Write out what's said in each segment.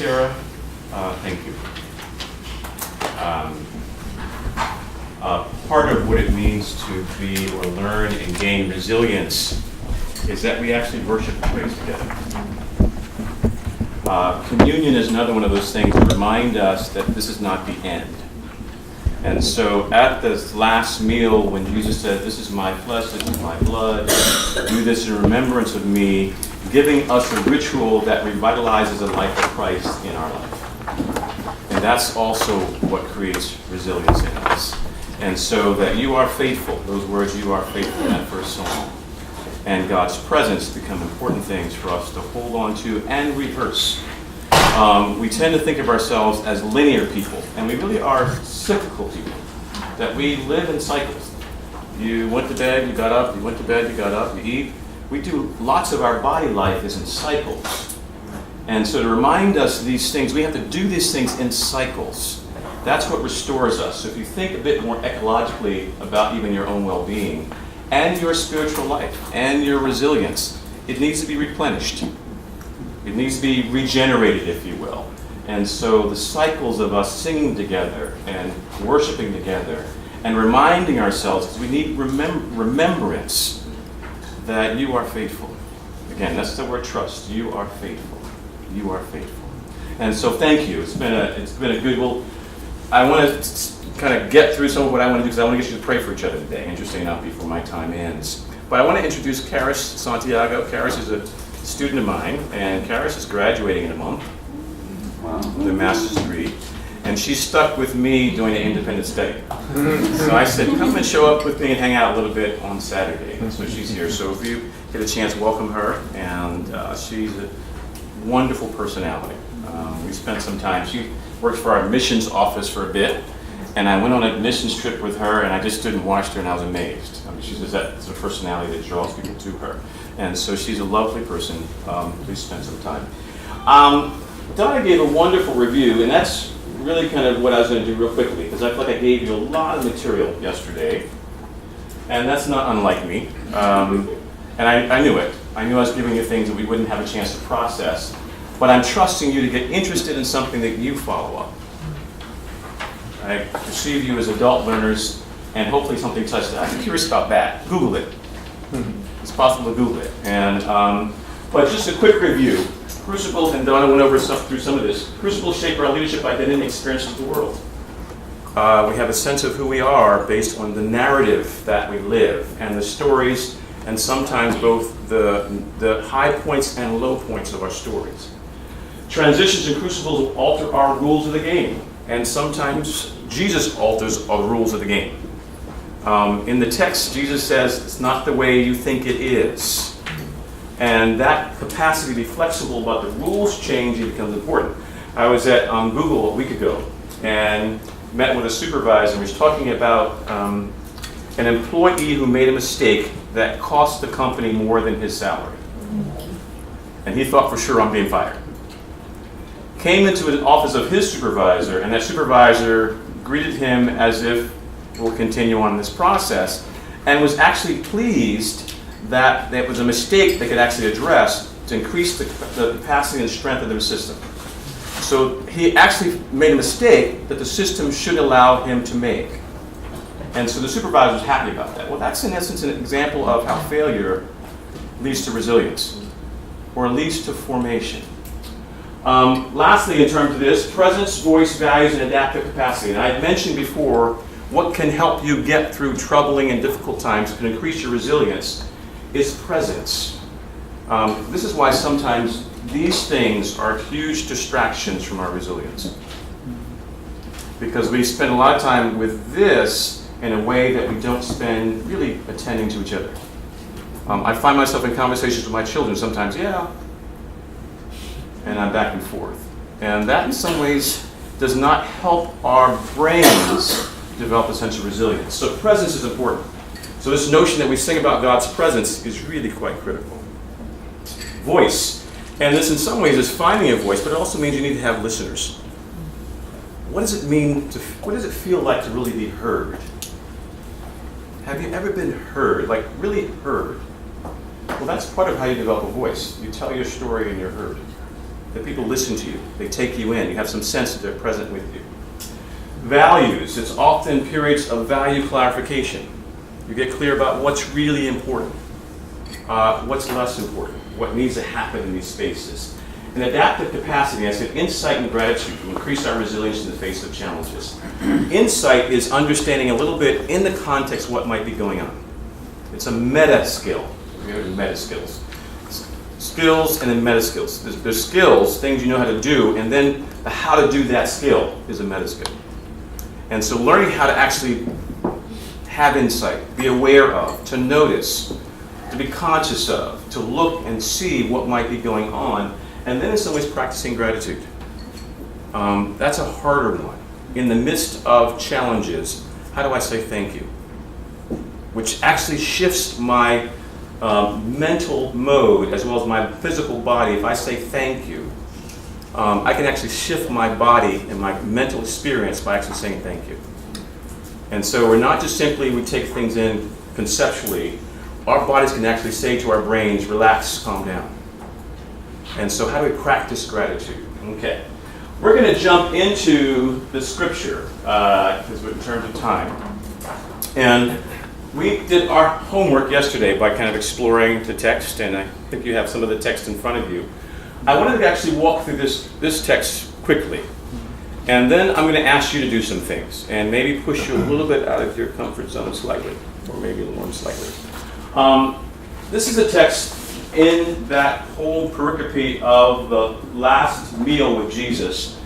Sarah, thank you. Part of what it means to be or learn and gain resilience is that we actually worship and praise together. Communion is another one of those things that remind us that this is not the end. And so at this last meal, when Jesus said, "This is my flesh, this is my blood, do this in remembrance of me," giving us a ritual that revitalizes the life of Christ in our life. And that's also what creates resilience in us. And so that you are faithful, those words, "you are faithful," in that first song, and God's presence become important things for us to hold on to and rehearse. We tend to think of ourselves as linear people, and we really are cyclical people, that we live in cycles. You went to bed, you got up, you went to bed, you got up, you eat. We do lots of our body life is in cycles. And so to remind us of these things, we have to do these things in cycles. That's what restores us. So if you think a bit more ecologically about even your own well-being and your spiritual life and your resilience, it needs to be replenished. It needs to be regenerated, if you will. And so the cycles of us singing together and worshiping together and reminding ourselves, because we need remembrance that you are faithful. Again, that's the word trust. You are faithful. You are faithful. And so thank you. It's been a good. I want to kind of get through some of what I want to do, because I want to get you to pray for each other today, interestingly enough, before my time ends. But I want to introduce Karis Santiago. Karis is a student of mine, and Karis is graduating in a month with a master's degree. And she's stuck with me doing an independent study. So I said, come and show up with me and hang out a little bit on Saturday. And so she's here. So if you get a chance, welcome her. And she's a wonderful personality. We spent some time. She worked for our missions office for a bit. And I went on a missions trip with her, and I just stood and watched her, and I was amazed. I mean, she says that's a personality that draws people to her. And so she's a lovely person. Please spend some time. Donna gave a wonderful review, and that's really kind of what I was going to do real quickly, because I feel like I gave you a lot of material yesterday, and that's not unlike me. And I knew it. I knew I was giving you things that we wouldn't have a chance to process, but I'm trusting you to get interested in something that you follow up. I perceive you as adult learners, and hopefully something touched that. I'm curious about that. Google it. It's possible to Google it. And but just a quick review. Crucible, and Donna went over through some of this. Crucible shape our leadership identity and experiences of the world. We have a sense of who we are based on the narrative that we live, and the stories, and sometimes both the high points and low points of our stories. Transitions and crucibles alter our rules of the game, and sometimes Jesus alters our rules of the game. In the text, Jesus says, it's not the way you think it is. And that capacity to be flexible about the rules changing becomes important. I was at Google a week ago and met with a supervisor, and was talking about an employee who made a mistake that cost the company more than his salary. And he thought for sure I'm being fired. Came into the office of his supervisor, and that supervisor greeted him as if we'll continue on this process, and was actually pleased that there was a mistake they could actually address to increase the capacity and strength of their system. So he actually made a mistake that the system should allow him to make. And so the supervisor was happy about that. Well, that's in essence an example of how failure leads to resilience, or leads to formation. Lastly, in terms of this, presence, voice, values, and adaptive capacity. And I had mentioned before, what can help you get through troubling and difficult times and increase your resilience is presence. This is why sometimes these things are huge distractions from our resilience. Because we spend a lot of time with this in a way that we don't spend really attending to each other. I find myself in conversations with my children sometimes, yeah, and I'm back and forth. And that in some ways does not help our brains develop a sense of resilience. So presence is important. So this notion that we sing about God's presence is really quite critical. Voice. And this in some ways is finding a voice, but it also means you need to have listeners. What does it mean what does it feel like to really be heard? Have you ever been heard, like really heard? Well, that's part of how you develop a voice. You tell your story and you're heard. that people listen to you, they take you in, you have some sense that they're present with you. Values, it's often periods of value clarification. You get clear about what's really important, what's less important, what needs to happen in these spaces. An adaptive capacity, I said insight and gratitude to increase our resilience in the face of challenges. Insight is understanding a little bit in the context what might be going on. It's a meta skill. We have meta skills. Skills and then meta skills. There's skills, things you know how to do, and then the how to do that skill is a meta skill. And so learning how to actually have insight, be aware of, to notice, to be conscious of, to look and see what might be going on, and then in some ways practicing gratitude. That's a harder one. In the midst of challenges, how do I say thank you? Which actually shifts my mental mode as well as my physical body. If I say thank you, I can actually shift my body and my mental experience by actually saying thank you. And so we're not just simply, we take things in conceptually. Our bodies can actually say to our brains, relax, calm down. And so how do we practice gratitude? Okay. We're going to jump into the scripture, because in terms of time. And we did our homework yesterday by kind of exploring the text, and I think you have some of the text in front of you. I wanted to actually walk through this text quickly. And then I'm going to ask you to do some things, and maybe push you a little bit out of your comfort zone slightly, or maybe a little more slightly. This is a text in that whole pericope of the last meal with Jesus.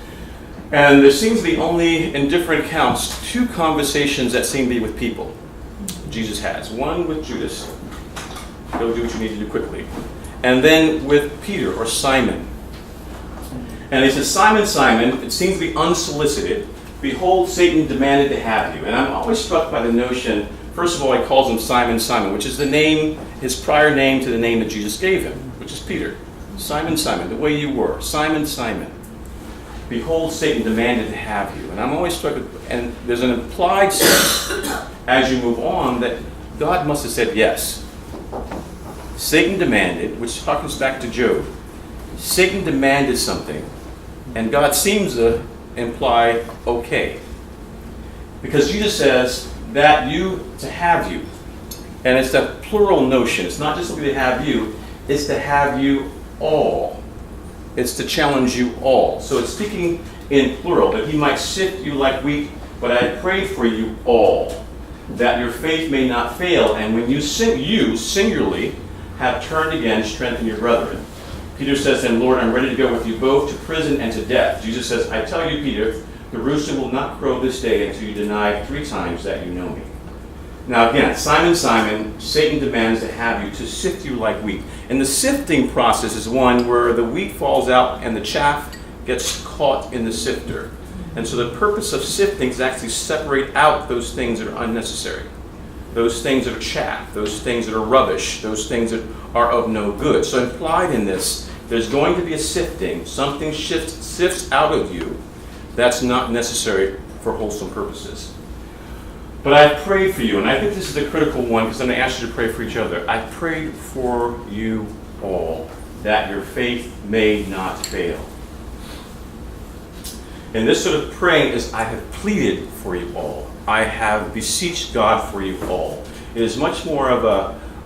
And there seems to be only, in different accounts, 2 conversations that seem to be with people Jesus has. One with Judas, go do what you need to do quickly. And then with Peter, or Simon. And he says, Simon, Simon, it seems to be unsolicited. Behold, Satan demanded to have you. And I'm always struck by the notion, first of all, he calls him Simon, Simon, which is the name, his prior name to the name that Jesus gave him, which is Peter. Simon, Simon, the way you were. Simon, Simon. Behold, Satan demanded to have you. And I'm always struck with, and there's an implied sense as you move on that God must have said yes. Satan demanded, which harkens back to Job. Satan demanded something, and God seems to imply okay. Because Jesus says that to have you. And it's a plural notion. It's not just simply to have you, it's to have you all. It's to challenge you all. So it's speaking in plural, that he might sift you like wheat, but I pray for you all, that your faith may not fail, and when you singularly have turned again, strengthen your brethren. Peter says then, Lord, I'm ready to go with you both to prison and to death. Jesus says, I tell you, Peter, the rooster will not crow this day until you deny 3 times that you know me. Now again, Simon, Simon, Satan demands to have you, to sift you like wheat. And the sifting process is one where the wheat falls out and the chaff gets caught in the sifter. And so the purpose of sifting is actually separate out those things that are unnecessary. Those things that are chaff, those things that are rubbish, those things that are of no good. So implied in this, there's going to be a sifting. Something sifts out of you that's not necessary for wholesome purposes. But I've prayed for you, and I think this is the critical one, because I'm going to ask you to pray for each other. I prayed for you all, that your faith may not fail. And this sort of praying is, I have pleaded for you all. I have beseeched God for you all. It is much more of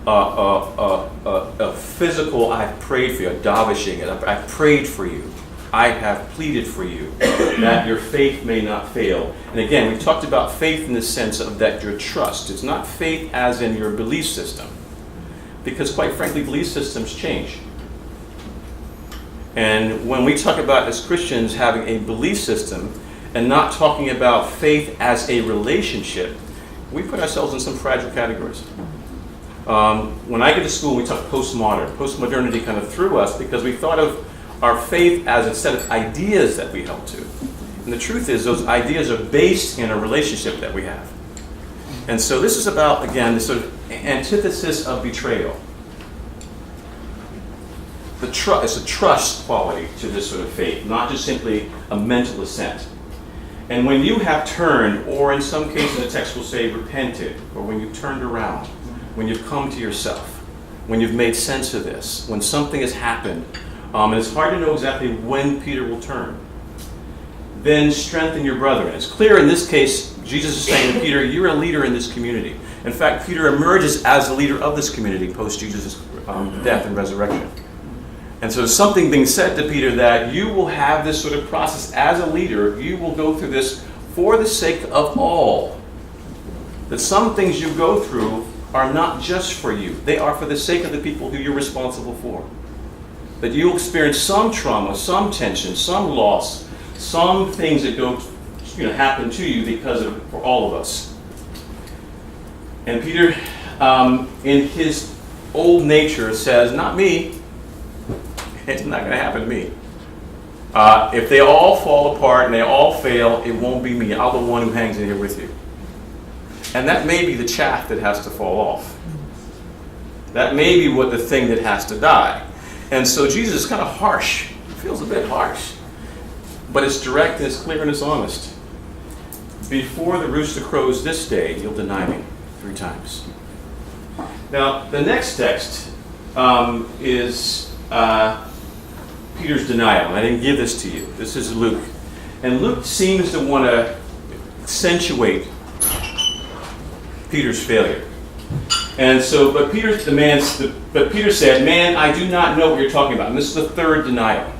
a physical, I've prayed for you, a davishing. I've prayed for you. I have pleaded for you, that your faith may not fail. And again, we talked about faith in the sense of that your trust. It's not faith as in your belief system. Because quite frankly, belief systems change. And when we talk about as Christians having a belief system and not talking about faith as a relationship, we put ourselves in some fragile categories. When I get to school, we talk postmodern. Postmodernity kind of threw us because we thought of our faith as a set of ideas that we held to. And the truth is, those ideas are based in a relationship that we have. And so this is about, again, this sort of antithesis of betrayal. It's a trust quality to this sort of faith, not just simply a mental assent. And when you have turned, or in some cases the text will say repented, or when you've turned around, when you've come to yourself, when you've made sense of this, when something has happened, And it's hard to know exactly when Peter will turn. Then strengthen your brethren. It's clear in this case, Jesus is saying to Peter, you're a leader in this community. In fact, Peter emerges as the leader of this community post Jesus' death and resurrection. And so something being said to Peter that you will have this sort of process as a leader. You will go through this for the sake of all. That some things you go through are not just for you. They are for the sake of the people who you're responsible for. That you'll experience some trauma, some tension, some loss, some things that don't happen to you because of for all of us. And Peter, in his old nature, says, not me. It's not going to happen to me. If they all fall apart and they all fail, it won't be me. I'm the one who hangs in here with you. And that may be the chaff that has to fall off. That may be what the thing that has to die. And so Jesus is kind of harsh. It feels a bit harsh. But it's direct and it's clear and it's honest. Before the rooster crows this day, you'll deny me 3 times. Now, the next text is Peter's denial. I didn't give this to you. This is Luke. And Luke seems to want to accentuate Peter's failure. And so, but Peter said, man, I do not know what you're talking about. And this is the 3rd denial.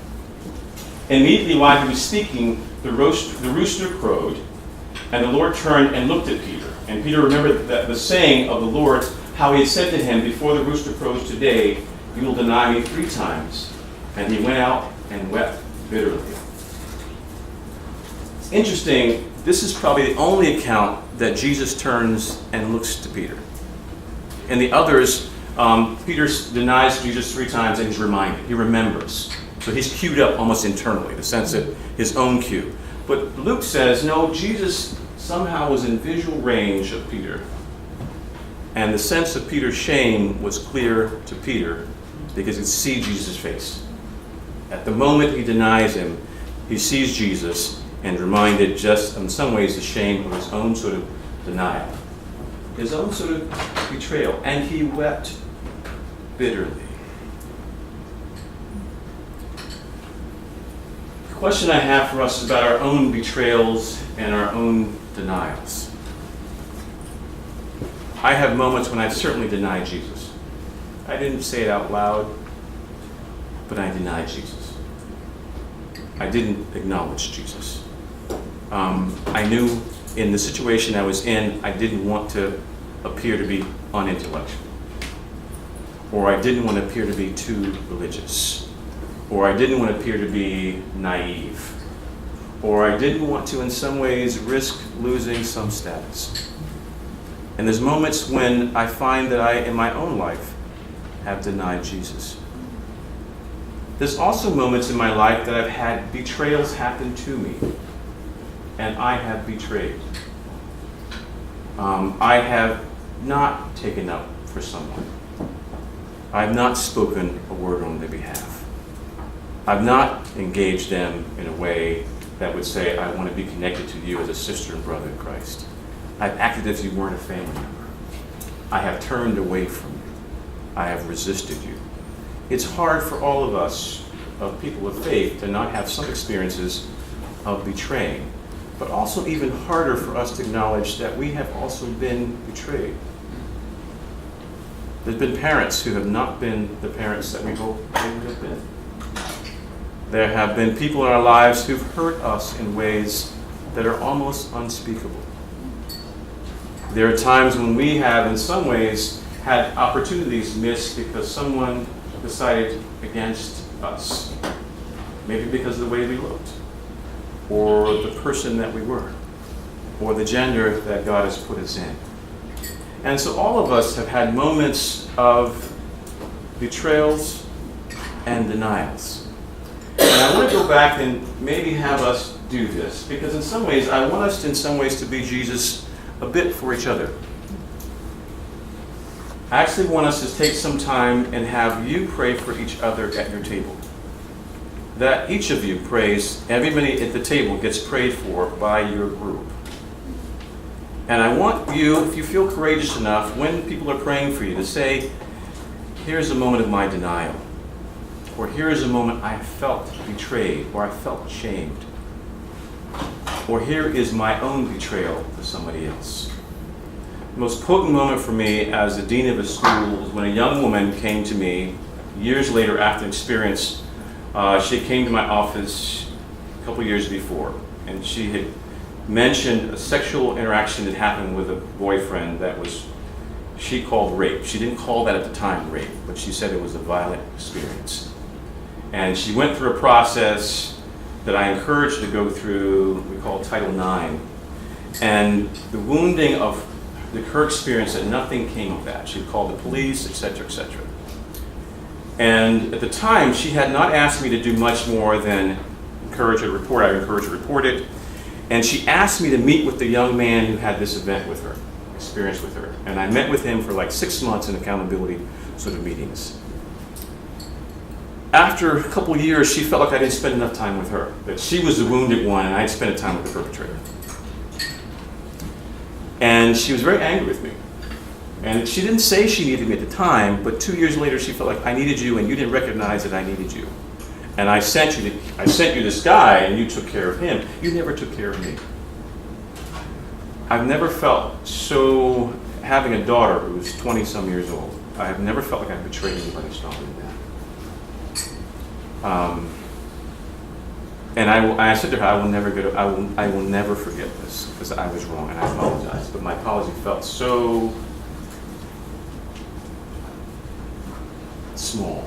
Immediately while he was speaking, the rooster crowed, and the Lord turned and looked at Peter. And Peter remembered that the saying of the Lord, how he had said to him, before the rooster crows today, you will deny me 3 times. And he went out and wept bitterly. It's interesting, this is probably the only account that Jesus turns and looks to Peter. In the others, Peter denies Jesus 3 times and he's reminded. He remembers. So he's queued up almost internally, the sense that his own cue. But Luke says, no, Jesus somehow was in visual range of Peter. And the sense of Peter's shame was clear to Peter because he could see Jesus' face. At the moment he denies him, he sees Jesus and reminded just in some ways the shame of his own sort of denial. His own sort of betrayal. And he wept bitterly. The question I have for us is about our own betrayals and our own denials. I have moments when I've certainly denied Jesus. I didn't say it out loud, but I denied Jesus. I didn't acknowledge Jesus. I knew in the situation I was in, I didn't want to appear to be unintellectual. Or I didn't want to appear to be too religious. Or I didn't want to appear to be naive. Or I didn't want to, in some ways, risk losing some status. And there's moments when I find that I, in my own life, have denied Jesus. There's also moments in my life that I've had betrayals happen to me, and I have betrayed. I have not taken up for someone. I have not spoken a word on their behalf. I've not engaged them in a way that would say, I want to be connected to you as a sister and brother in Christ. I've acted as if you weren't a family member. I have turned away from you. I have resisted you. It's hard for all of us, of people of faith, to not have some experiences of betraying, but also even harder for us to acknowledge that we have also been betrayed. There's been parents who have not been the parents that we hope they would have been. There have been people in our lives who've hurt us in ways that are almost unspeakable. There are times when we have, in some ways, had opportunities missed because someone decided against us. Maybe because of the way we looked, or the person that we were, or the gender that God has put us in. And so all of us have had moments of betrayals and denials. And I want to go back and maybe have us do this, because in some ways, I want us in some ways to be Jesus a bit for each other. I actually want us to take some time and have you pray for each other at your table. That each of you prays, everybody at the table gets prayed for by your group. And I want you, if you feel courageous enough, when people are praying for you, to say, here's a moment of my denial. Or here is a moment I felt betrayed, or I felt shamed. Or here is my own betrayal to somebody else. The most potent moment for me as the dean of a school was when a young woman came to me years later after an experience. She came to my office a couple years before, and she had mentioned a sexual interaction that happened with a boyfriend that was, she called rape. She didn't call that at the time rape, but she said it was a violent experience. And she went through a process that I encouraged her to go through, we call Title IX. And the wounding of her experience, that nothing came of that. She called the police, etc., etc. And at the time, she had not asked me to do much more than encourage her to report. I encouraged her to report it. And she asked me to meet with the young man who had this event with her, experience with her. And I met with him for like 6 months in accountability sort of meetings. After a couple of years, she felt like I didn't spend enough time with her, that she was the wounded one and I had spent time with the perpetrator. And she was very angry with me. And she didn't say she needed me at the time, but 2 years later she felt like I needed you and you didn't recognize that I needed you. And I sent you this guy and you took care of him. You never took care of me. I've never felt so, having a daughter who's 20-some years old, I have never felt like I betrayed anybody stronger than that. And I said to her, I will never forget this, because I was wrong and I apologize. But my apology felt so small.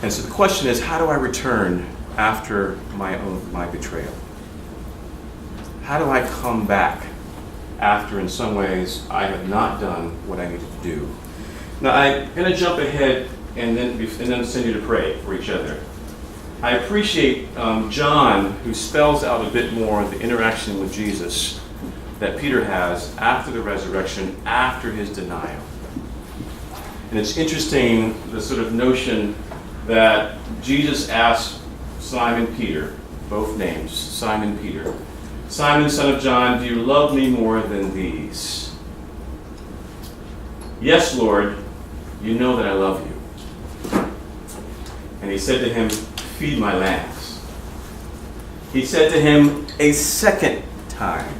And so the question is, how do I return after my betrayal? How do I come back after, in some ways, I have not done what I needed to do? Now, I'm going to jump ahead and then send you to pray for each other. I appreciate John, who spells out a bit more the interaction with Jesus that Peter has after the resurrection, after his denial. And it's interesting, the sort of notion that Jesus asked Simon Peter, both names, Simon Peter, Simon, son of John, do you love me more than these? Yes, Lord, you know that I love you. And he said to him, feed my lambs. He said to him a second time,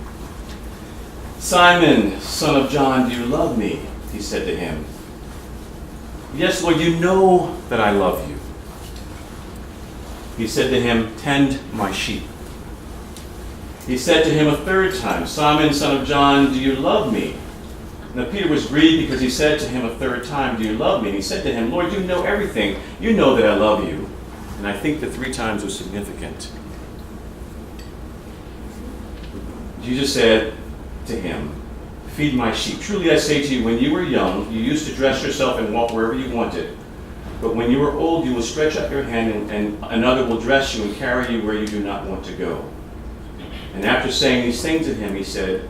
Simon, son of John, do you love me? He said to him, yes, Lord, you know that I love you. He said to him, tend my sheep. He said to him a third time, Simon, son of John, do you love me? Now Peter was grieved because he said to him a third time, do you love me? And he said to him, Lord, you know everything. You know that I love you. And I think the 3 times was significant. Jesus said to him, feed my sheep. Truly I say to you, when you were young, you used to dress yourself and walk wherever you wanted. But when you are old, you will stretch out your hand and another will dress you and carry you where you do not want to go. And after saying these things to him, he said,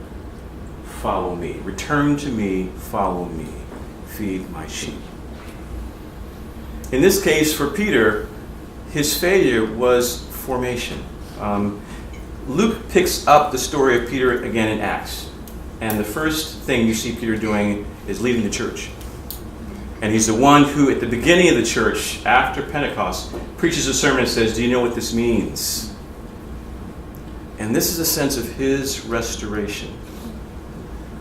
follow me. Return to me, follow me. Feed my sheep. In this case, for Peter, his failure was formation. Luke picks up the story of Peter again in Acts. And the first thing you see Peter doing is leading the church. And he's the one who, at the beginning of the church, after Pentecost, preaches a sermon and says, do you know what this means? And this is a sense of his restoration.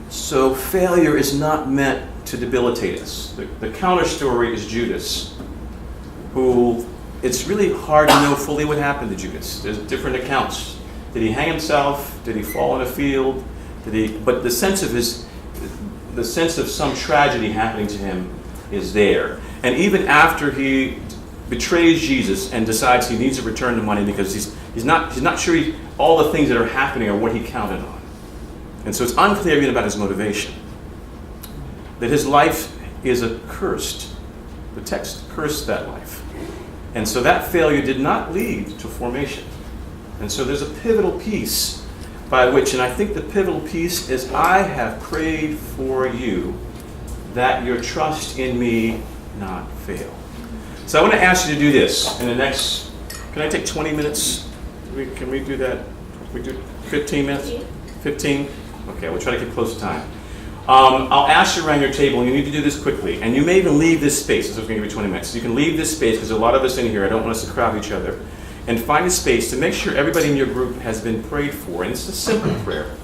So failure is not meant to debilitate us. The counter story is Judas, who it's really hard to know fully what happened to Judas. There's different accounts. Did he hang himself? Did he fall in a field? But the sense of some tragedy happening to him is there. And even after he betrays Jesus and decides he needs to return the money because he's not sure all the things that are happening are what he counted on. And so it's unclear even about his motivation. That his life is accursed. The text cursed that life. And so that failure did not lead to formation. And so there's a pivotal piece by which, and I think the pivotal piece is, I have prayed for you that your trust in me not fail. So I want to ask you to do this in the next, can I take 20 minutes? Can we do that? Can we do 15 minutes? 15? Okay, we'll try to keep close to time. I'll ask you around your table, and you need to do this quickly. And you may even leave this space. This is going to give you 20 minutes. So you can leave this space, because a lot of us in here, I don't want us to crowd each other. And find a space to make sure everybody in your group has been prayed for. And it's a simple prayer.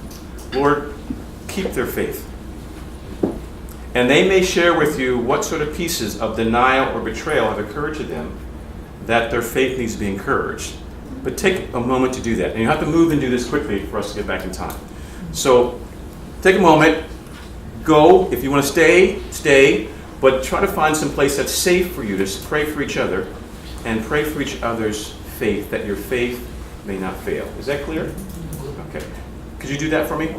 Lord, keep their faith. And they may share with you what sort of pieces of denial or betrayal have occurred to them that their faith needs to be encouraged. But take a moment to do that. And you have to move and do this quickly for us to get back in time. So take a moment. Go. If you want to stay, stay. But try to find some place that's safe for you to pray for each other and pray for each other's faith, that your faith may not fail. Is that clear? Okay. Could you do that for me?